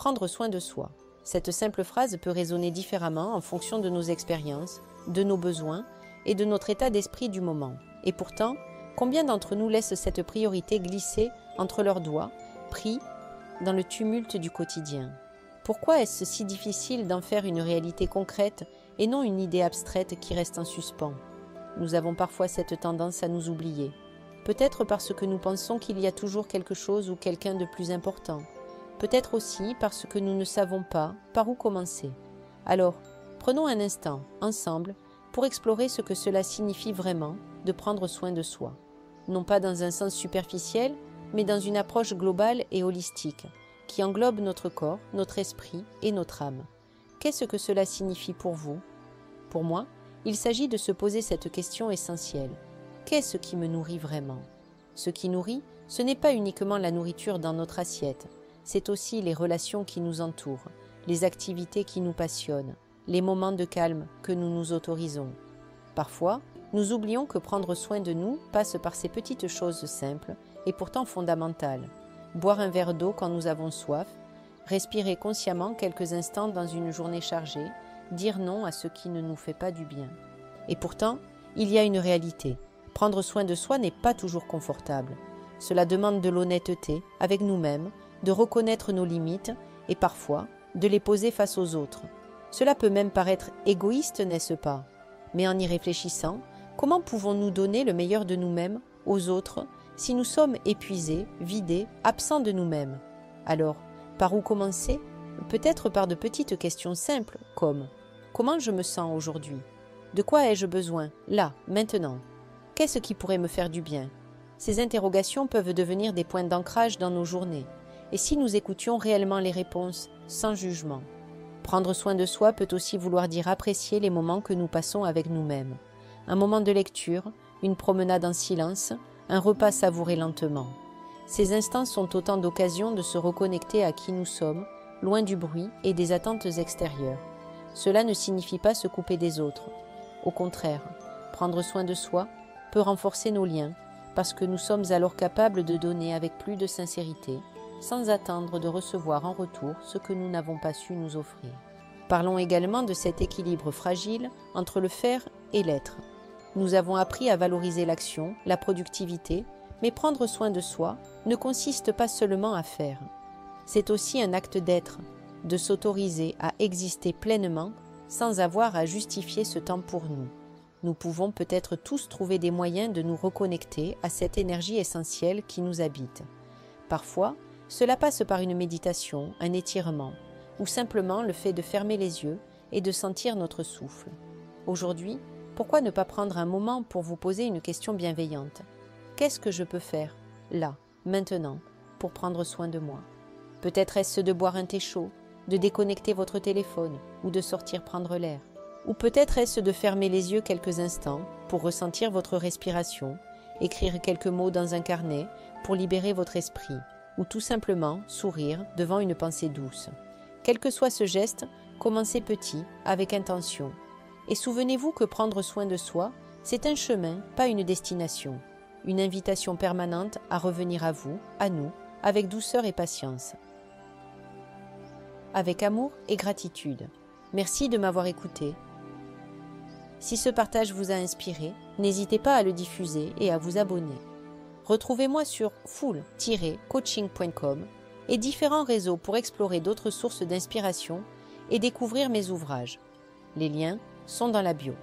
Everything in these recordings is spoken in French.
prendre soin de soi. Cette simple phrase peut résonner différemment en fonction de nos expériences, de nos besoins et de notre état d'esprit du moment. Et pourtant, combien d'entre nous laissent cette priorité glisser entre leurs doigts, pris dans le tumulte du quotidien? Pourquoi est-ce si difficile d'en faire une réalité concrète et non une idée abstraite qui reste en suspens? Nous avons parfois cette tendance à nous oublier. Peut-être parce que nous pensons qu'il y a toujours quelque chose ou quelqu'un de plus important. Peut-être aussi parce que nous ne savons pas par où commencer. Alors, prenons un instant, ensemble, pour explorer ce que cela signifie vraiment de prendre soin de soi. Non pas dans un sens superficiel, mais dans une approche globale et holistique, qui englobe notre corps, notre esprit et notre âme. Qu'est-ce que cela signifie pour vous? Pour moi, il s'agit de se poser cette question essentielle. Qu'est-ce qui me nourrit vraiment? Ce qui nourrit, ce n'est pas uniquement la nourriture dans notre assiette, c'est aussi les relations qui nous entourent, les activités qui nous passionnent, les moments de calme que nous nous autorisons. Parfois, nous oublions que prendre soin de nous passe par ces petites choses simples et pourtant fondamentales. Boire un verre d'eau quand nous avons soif, respirer consciemment quelques instants dans une journée chargée, dire non à ce qui ne nous fait pas du bien. Et pourtant, il y a une réalité. Prendre soin de soi n'est pas toujours confortable. Cela demande de l'honnêteté avec nous-mêmes, de reconnaître nos limites et parfois de les poser face aux autres. Cela peut même paraître égoïste, n'est-ce pas? Mais en y réfléchissant, comment pouvons-nous donner le meilleur de nous-mêmes aux autres si nous sommes épuisés, vidés, absents de nous-mêmes? Alors, par où commencer? Peut-être par de petites questions simples comme « Comment je me sens aujourd'hui? De quoi ai-je besoin, là, maintenant? Qu'est-ce qui pourrait me faire du bien ?» Ces interrogations peuvent devenir des points d'ancrage dans nos journées. Et si nous écoutions réellement les réponses, sans jugement? Prendre soin de soi peut aussi vouloir dire apprécier les moments que nous passons avec nous-mêmes. Un moment de lecture, une promenade en silence, un repas savouré lentement. Ces instants sont autant d'occasions de se reconnecter à qui nous sommes, loin du bruit et des attentes extérieures. Cela ne signifie pas se couper des autres. Au contraire, prendre soin de soi peut renforcer nos liens, parce que nous sommes alors capables de donner avec plus de sincérité, sans attendre de recevoir en retour ce que nous n'avons pas su nous offrir. Parlons également de cet équilibre fragile entre le faire et l'être. Nous avons appris à valoriser l'action, la productivité, mais prendre soin de soi ne consiste pas seulement à faire. C'est aussi un acte d'être, de s'autoriser à exister pleinement sans avoir à justifier ce temps pour nous. Nous pouvons peut-être tous trouver des moyens de nous reconnecter à cette énergie essentielle qui nous habite. Parfois, cela passe par une méditation, un étirement, ou simplement le fait de fermer les yeux et de sentir notre souffle. Aujourd'hui, pourquoi ne pas prendre un moment pour vous poser une question bienveillante? Qu'est-ce que je peux faire, là, maintenant, pour prendre soin de moi? Peut-être est-ce de boire un thé chaud, de déconnecter votre téléphone ou de sortir prendre l'air. Ou peut-être est-ce de fermer les yeux quelques instants pour ressentir votre respiration, écrire quelques mots dans un carnet pour libérer votre esprit, ou tout simplement sourire devant une pensée douce. Quel que soit ce geste, commencez petit, avec intention. Et souvenez-vous que prendre soin de soi, c'est un chemin, pas une destination. Une invitation permanente à revenir à vous, à nous, avec douceur et patience. Avec amour et gratitude. Merci de m'avoir écouté. Si ce partage vous a inspiré, n'hésitez pas à le diffuser et à vous abonner. Retrouvez-moi sur full-coaching.com et différents réseaux pour explorer d'autres sources d'inspiration et découvrir mes ouvrages. Les liens sont dans la bio.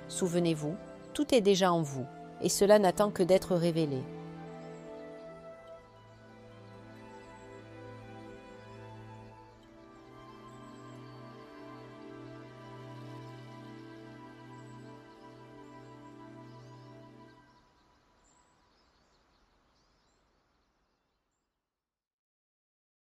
Souvenez-vous, tout est déjà en vous et cela n'attend que d'être révélé.